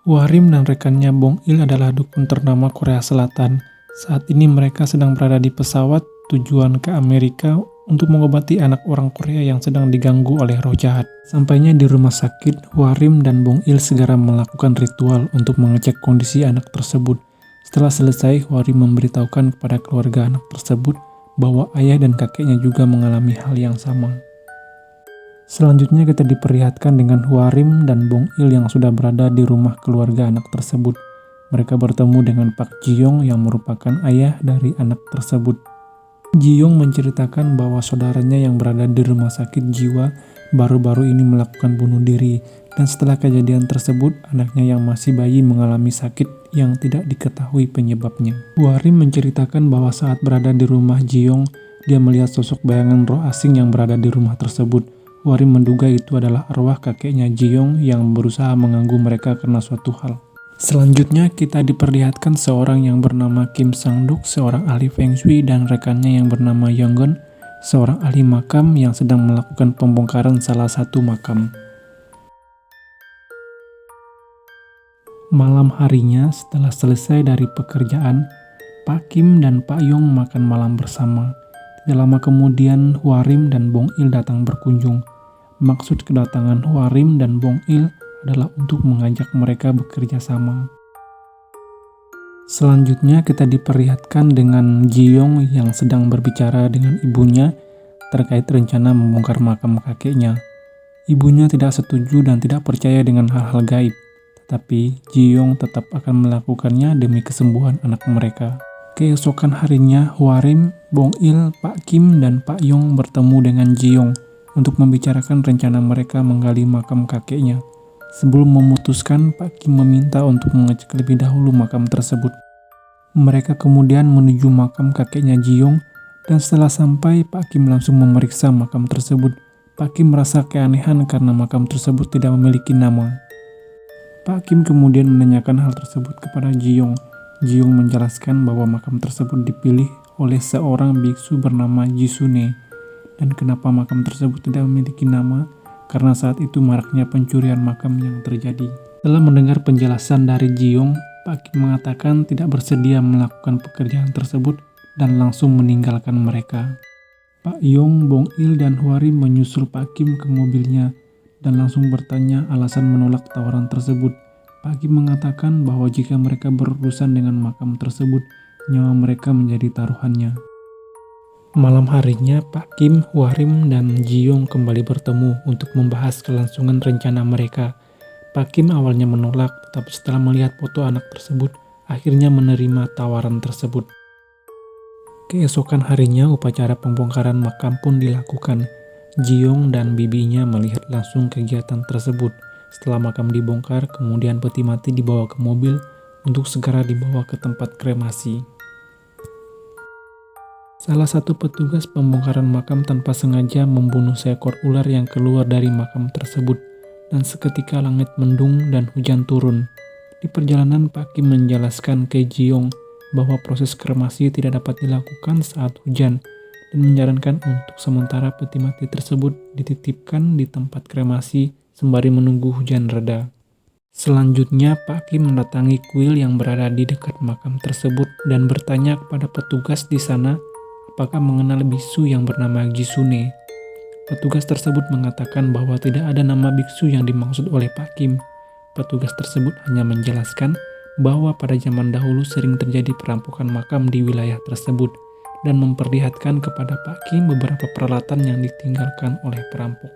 Warim dan rekannya Bong Il adalah dukun ternama Korea Selatan. Saat ini mereka sedang berada di pesawat tujuan ke Amerika untuk mengobati anak orang Korea yang sedang diganggu oleh roh jahat. Sampainya di rumah sakit, Warim dan Bong Il segera melakukan ritual untuk mengecek kondisi anak tersebut. Setelah selesai, Warim memberitahukan kepada keluarga anak tersebut bahwa ayah dan kakeknya juga mengalami hal yang sama. Selanjutnya kita diperlihatkan dengan Warim dan Bong Il yang sudah berada di rumah keluarga anak tersebut. Mereka bertemu dengan Pak Ji-yong yang merupakan ayah dari anak tersebut. Ji-yong menceritakan bahwa saudaranya yang berada di rumah sakit jiwa baru-baru ini melakukan bunuh diri, dan setelah kejadian tersebut anaknya yang masih bayi mengalami sakit yang tidak diketahui penyebabnya. Warim menceritakan bahwa saat berada di rumah Ji-yong, dia melihat sosok bayangan roh asing yang berada di rumah tersebut. Warim menduga itu adalah arwah kakeknya Ji-yong yang berusaha mengganggu mereka karena suatu hal. Selanjutnya kita diperlihatkan seorang yang bernama Kim Sang-duk, seorang ahli Feng Shui, dan rekannya yang bernama Yonggon, seorang ahli makam yang sedang melakukan pembongkaran salah satu makam. Malam harinya setelah selesai dari pekerjaan, Pak Kim dan Pak Yong makan malam bersama. Tidak lama kemudian, Warim dan Bong Il datang berkunjung. Maksud kedatangan Warim dan Bong Il adalah untuk mengajak mereka bekerja sama. Selanjutnya kita diperlihatkan dengan Ji-yong yang sedang berbicara dengan ibunya terkait rencana membongkar makam kakeknya. Ibunya tidak setuju dan tidak percaya dengan hal-hal gaib, tetapi Ji-yong tetap akan melakukannya demi kesembuhan anak mereka. Keesokan harinya, Warim, Bong Il, Pak Kim, dan Pak Yong bertemu dengan Ji-yong untuk membicarakan rencana mereka menggali makam kakeknya. Sebelum memutuskan, Pak Kim meminta untuk mengecek lebih dahulu makam tersebut. Mereka kemudian menuju makam kakeknya Ji-yong, dan setelah sampai, Pak Kim langsung memeriksa makam tersebut. Pak Kim merasa keanehan karena makam tersebut tidak memiliki nama. Pak Kim kemudian menanyakan hal tersebut kepada Ji-yong. Ji-yong menjelaskan bahwa makam tersebut dipilih oleh seorang biksu bernama Jisune. Dan kenapa makam tersebut tidak memiliki nama? Karena saat itu maraknya pencurian makam yang terjadi. Setelah mendengar penjelasan dari Ji-yong, Pak Kim mengatakan tidak bersedia melakukan pekerjaan tersebut dan langsung meninggalkan mereka. Pak Yong, Bong Il, dan Warim menyusul Pak Kim ke mobilnya dan langsung bertanya alasan menolak tawaran tersebut. Pak Kim mengatakan bahwa jika mereka berurusan dengan makam tersebut, nyawa mereka menjadi taruhannya. Malam harinya, Pak Kim, Warim, dan Ji-yong kembali bertemu untuk membahas kelangsungan rencana mereka. Pak Kim awalnya menolak, tetapi setelah melihat foto anak tersebut, akhirnya menerima tawaran tersebut. Keesokan harinya, upacara pembongkaran makam pun dilakukan. Ji-yong dan bibinya melihat langsung kegiatan tersebut. Setelah makam dibongkar, kemudian peti mati dibawa ke mobil untuk segera dibawa ke tempat kremasi. Salah satu petugas pembongkaran makam tanpa sengaja membunuh seekor ular yang keluar dari makam tersebut, dan seketika langit mendung dan hujan turun. Di perjalanan, Pak Kim menjelaskan ke Ji-yong bahwa proses kremasi tidak dapat dilakukan saat hujan, dan menyarankan untuk sementara peti mati tersebut dititipkan di tempat kremasi sembari menunggu hujan reda. Selanjutnya, Pak Kim mendatangi kuil yang berada di dekat makam tersebut dan bertanya kepada petugas di sana apakah mengenal biksu yang bernama Jisune. Petugas tersebut mengatakan bahwa tidak ada nama biksu yang dimaksud oleh Pak Kim. Petugas tersebut hanya menjelaskan bahwa pada zaman dahulu sering terjadi perampokan makam di wilayah tersebut dan memperlihatkan kepada Pak Kim beberapa peralatan yang ditinggalkan oleh perampok.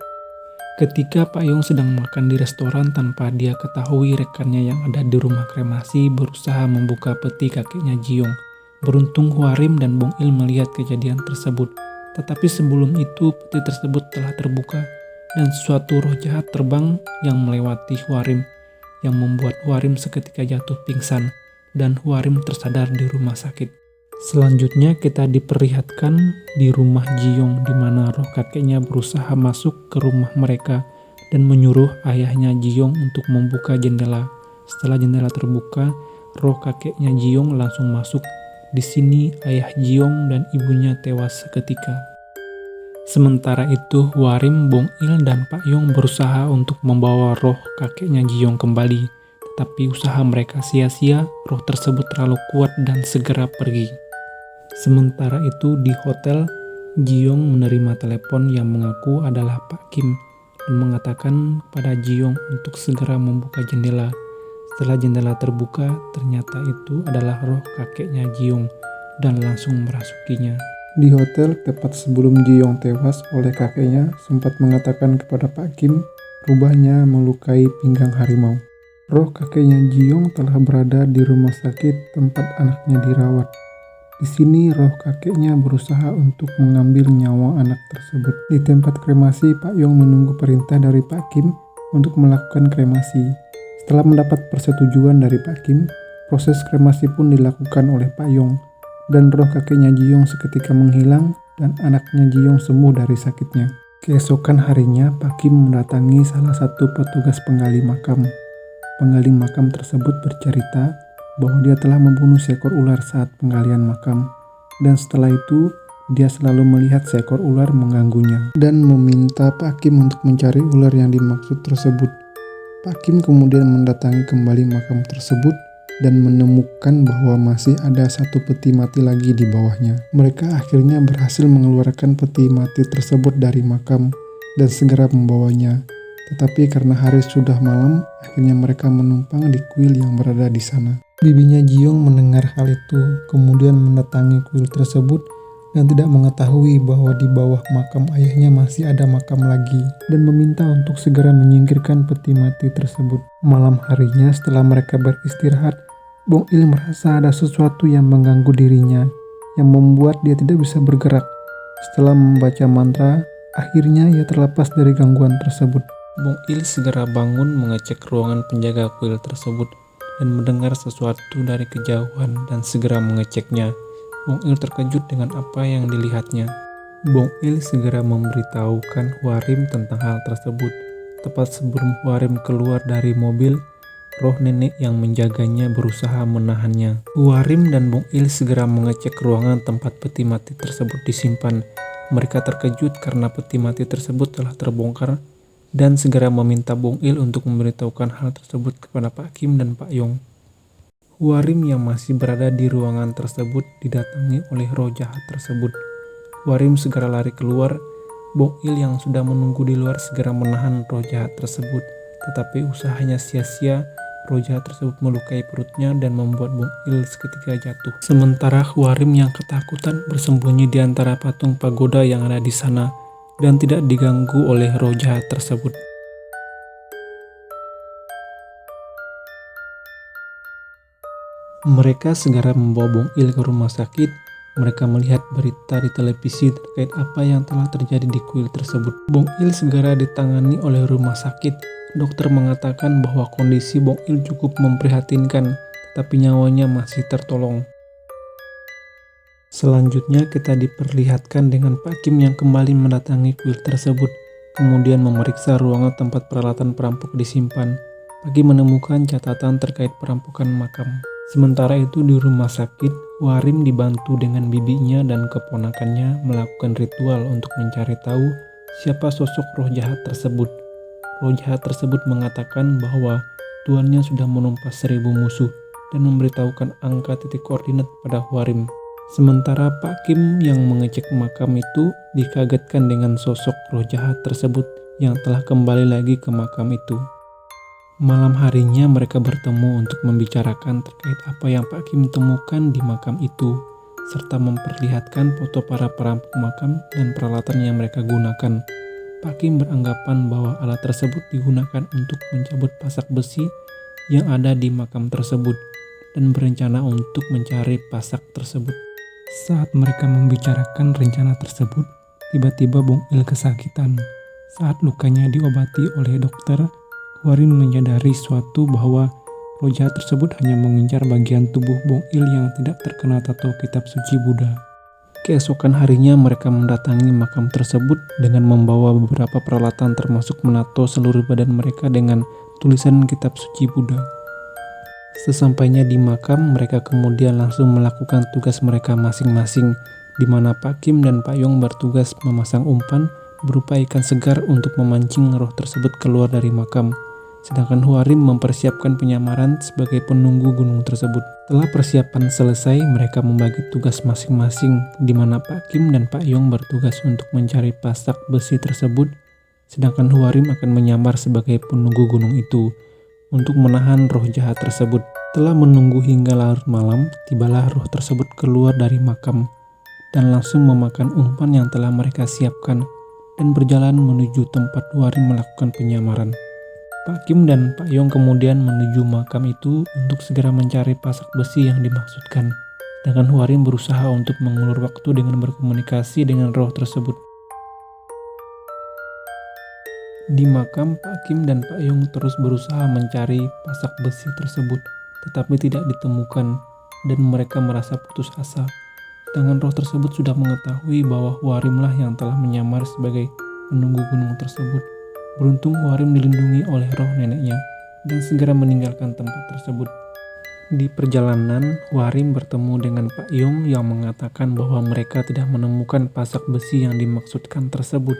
Ketika Pak Yong sedang makan di restoran tanpa dia ketahui, rekannya yang ada di rumah kremasi berusaha membuka peti kakeknya Ji-yong. Beruntung Warim dan Bong Il melihat kejadian tersebut, tetapi sebelum itu peti tersebut telah terbuka dan suatu roh jahat terbang yang melewati Warim, yang membuat Warim seketika jatuh pingsan dan Warim tersadar di rumah sakit. Selanjutnya kita diperlihatkan di rumah Ji-yong di mana roh kakeknya berusaha masuk ke rumah mereka dan menyuruh ayahnya Ji-yong untuk membuka jendela. Setelah jendela terbuka, roh kakeknya Ji-yong langsung masuk. Di sini ayah Ji-yong dan ibunya tewas seketika. Sementara itu, Warim, Bong Il, dan Pak Yong berusaha untuk membawa roh kakeknya Ji-yong kembali, Tapi usaha mereka sia-sia, roh tersebut terlalu kuat dan segera pergi. Sementara itu di hotel, Ji-yong menerima telepon yang mengaku adalah Pak Kim dan mengatakan pada Ji-yong untuk segera membuka jendela. Setelah jendela terbuka, ternyata itu adalah roh kakeknya Ji-yong dan langsung merasukinya. Di hotel, tepat sebelum Ji-yong tewas oleh kakeknya, sempat mengatakan kepada Pak Kim, rubahnya melukai pinggang harimau. Roh kakeknya Ji-yong telah berada di rumah sakit tempat anaknya dirawat. Di sini roh kakeknya berusaha untuk mengambil nyawa anak tersebut. Di tempat kremasi, Pak Yong menunggu perintah dari Pak Kim untuk melakukan kremasi. Setelah mendapat persetujuan dari Pak Kim, proses kremasi pun dilakukan oleh Pak Yong. Dan roh kakeknya Ji-yong seketika menghilang dan anaknya Ji-yong sembuh dari sakitnya. Keesokan harinya, Pak Kim mendatangi salah satu petugas penggali makam. Penggali makam tersebut bercerita bahwa dia telah membunuh seekor ular saat penggalian makam, dan setelah itu dia selalu melihat seekor ular mengganggunya dan meminta Pak Kim untuk mencari ular yang dimaksud tersebut. Pak Kim kemudian mendatangi kembali makam tersebut dan menemukan bahwa masih ada satu peti mati lagi di bawahnya. Mereka akhirnya berhasil mengeluarkan peti mati tersebut dari makam dan segera membawanya. Tetapi karena hari sudah malam, akhirnya mereka menumpang di kuil yang berada di sana. Bibinya Ji-yong mendengar hal itu, kemudian mendatangi kuil tersebut dan tidak mengetahui bahwa di bawah makam ayahnya masih ada makam lagi, dan meminta untuk segera menyingkirkan peti mati tersebut. Malam harinya setelah mereka beristirahat, Bong Il merasa ada sesuatu yang mengganggu dirinya, yang membuat dia tidak bisa bergerak. Setelah membaca mantra, akhirnya ia terlepas dari gangguan tersebut. Bong Il segera bangun mengecek ruangan penjaga kuil tersebut dan mendengar sesuatu dari kejauhan dan segera mengeceknya. Bong Il terkejut dengan apa yang dilihatnya. Bong Il segera memberitahukan Hwarim tentang hal tersebut. Tepat sebelum Hwarim keluar dari mobil, roh nenek yang menjaganya berusaha menahannya. Hwarim dan Bong Il segera mengecek ruangan tempat peti mati tersebut disimpan. Mereka terkejut karena peti mati tersebut telah terbongkar dan segera meminta Bong Il untuk memberitahukan hal tersebut kepada Pak Kim dan Pak Yong. Hwarim yang masih berada di ruangan tersebut didatangi oleh roh jahat tersebut. Hwarim segera lari keluar. Bong Il yang sudah menunggu di luar segera menahan roh jahat tersebut. Tetapi usahanya sia-sia, roh jahat tersebut melukai perutnya dan membuat Bong Il seketika jatuh. Sementara Hwarim yang ketakutan bersembunyi di antara patung pagoda yang ada di sana dan tidak diganggu oleh roh jahat tersebut. Mereka segera membawa Bong Il ke rumah sakit. Mereka melihat berita di televisi terkait apa yang telah terjadi di kuil tersebut. Bong Il segera ditangani oleh rumah sakit. Dokter mengatakan bahwa kondisi Bong Il cukup memprihatinkan, tapi nyawanya masih tertolong. Selanjutnya kita diperlihatkan dengan Pak Kim yang kembali mendatangi kuil tersebut, kemudian memeriksa ruangan tempat peralatan perampok disimpan. Pak Kim menemukan catatan terkait perampokan makam. Sementara itu di rumah sakit, Hwarim dibantu dengan bibinya dan keponakannya melakukan ritual untuk mencari tahu siapa sosok roh jahat tersebut. Roh jahat tersebut mengatakan bahwa tuannya sudah menumpas 1000 musuh dan memberitahukan angka titik koordinat pada Hwarim. Sementara Pak Kim yang mengecek makam itu dikagetkan dengan sosok roh jahat tersebut yang telah kembali lagi ke makam itu. Malam harinya mereka bertemu untuk membicarakan terkait apa yang Pak Kim temukan di makam itu, serta memperlihatkan foto para perampok makam dan peralatan yang mereka gunakan. Pak Kim beranggapan bahwa alat tersebut digunakan untuk mencabut pasak besi yang ada di makam tersebut dan berencana untuk mencari pasak tersebut. Saat mereka membicarakan rencana tersebut, tiba-tiba Bong Il kesakitan. Saat lukanya diobati oleh dokter, Hwarim menyadari suatu bahwa roh jahat tersebut hanya mengincar bagian tubuh Bong Il yang tidak terkena tato kitab suci Buddha. Keesokan harinya mereka mendatangi makam tersebut dengan membawa beberapa peralatan termasuk menato seluruh badan mereka dengan tulisan kitab suci Buddha. Sesampainya di makam, mereka kemudian langsung melakukan tugas mereka masing-masing, di mana Pak Kim dan Pak Yong bertugas memasang umpan berupa ikan segar untuk memancing roh tersebut keluar dari makam. sedangkan Huarim mempersiapkan penyamaran sebagai penunggu gunung tersebut. Setelah persiapan selesai, mereka membagi tugas masing-masing, di mana Pak Kim dan Pak Yong bertugas untuk mencari pasak besi tersebut, sedangkan Huarim akan menyamar sebagai penunggu gunung itu untuk menahan roh jahat tersebut. Setelah menunggu hingga larut malam, tibalah roh tersebut keluar dari makam dan langsung memakan umpan yang telah mereka siapkan dan berjalan menuju tempat Huarim melakukan penyamaran. Pak Kim dan Pak Yong kemudian menuju makam itu untuk segera mencari pasak besi yang dimaksudkan, sedangkan Huarim berusaha untuk mengulur waktu dengan berkomunikasi dengan roh tersebut. Di makam, Pak Kim dan Pak Yong terus berusaha mencari pasak besi tersebut, tetapi tidak ditemukan dan mereka merasa putus asa. Sedangkan roh tersebut sudah mengetahui bahwa Huarimlah yang telah menyamar sebagai penunggu gunung tersebut. Beruntung Huarim dilindungi oleh roh neneknya dan segera meninggalkan tempat tersebut. Di perjalanan, Huarim bertemu dengan Pak Yong yang mengatakan bahwa mereka tidak menemukan pasak besi yang dimaksudkan tersebut.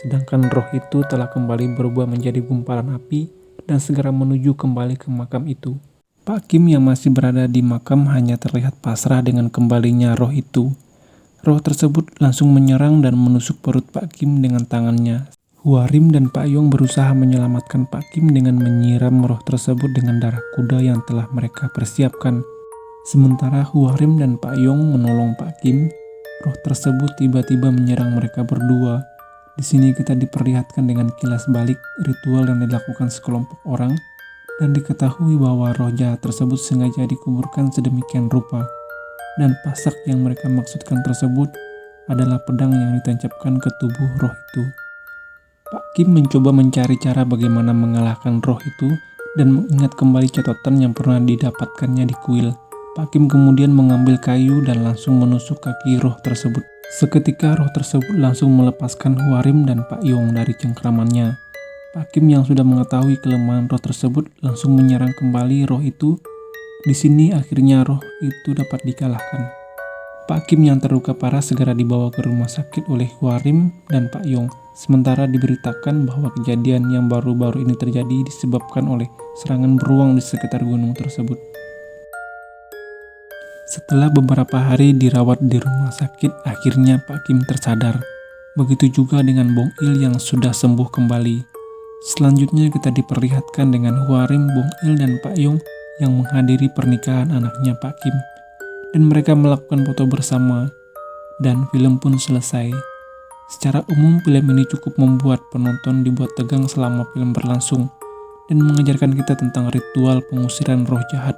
Sedangkan roh itu telah kembali berubah menjadi gumpalan api dan segera menuju kembali ke makam itu. Pak Kim yang masih berada di makam hanya terlihat pasrah dengan kembalinya roh itu. Roh tersebut langsung menyerang dan menusuk perut Pak Kim dengan tangannya. Huarim dan Pak Yong berusaha menyelamatkan Pak Kim dengan menyiram roh tersebut dengan darah kuda yang telah mereka persiapkan. Sementara Huarim dan Pak Yong menolong Pak Kim, roh tersebut tiba-tiba menyerang mereka berdua. Di sini kita diperlihatkan dengan kilas balik ritual yang dilakukan sekelompok orang dan diketahui bahwa roh jahat tersebut sengaja dikuburkan sedemikian rupa. Dan pasak yang mereka maksudkan tersebut adalah pedang yang ditancapkan ke tubuh roh itu. Pak Kim mencoba mencari cara bagaimana mengalahkan roh itu dan mengingat kembali catatan yang pernah didapatkannya di kuil. Pak Kim kemudian mengambil kayu dan langsung menusuk kaki roh tersebut. Seketika roh tersebut langsung melepaskan Huarim dan Pak Yong dari cengkramannya. Pak Kim yang sudah mengetahui kelemahan roh tersebut langsung menyerang kembali roh itu. Di sini akhirnya roh itu dapat dikalahkan. Pak Kim yang terluka parah segera dibawa ke rumah sakit oleh Huarim dan Pak Yong. Sementara diberitakan bahwa kejadian yang baru-baru ini terjadi disebabkan oleh serangan beruang di sekitar gunung tersebut. Setelah beberapa hari dirawat di rumah sakit, akhirnya Pak Kim tersadar. Begitu juga dengan Bong Il yang sudah sembuh kembali. Selanjutnya kita diperlihatkan dengan Huarim, Bong Il, dan Pak Yong yang menghadiri pernikahan anaknya Pak Kim. Dan mereka melakukan foto bersama, dan film pun selesai. Secara umum film ini cukup membuat penonton dibuat tegang selama film berlangsung, dan mengajarkan kita tentang ritual pengusiran roh jahat.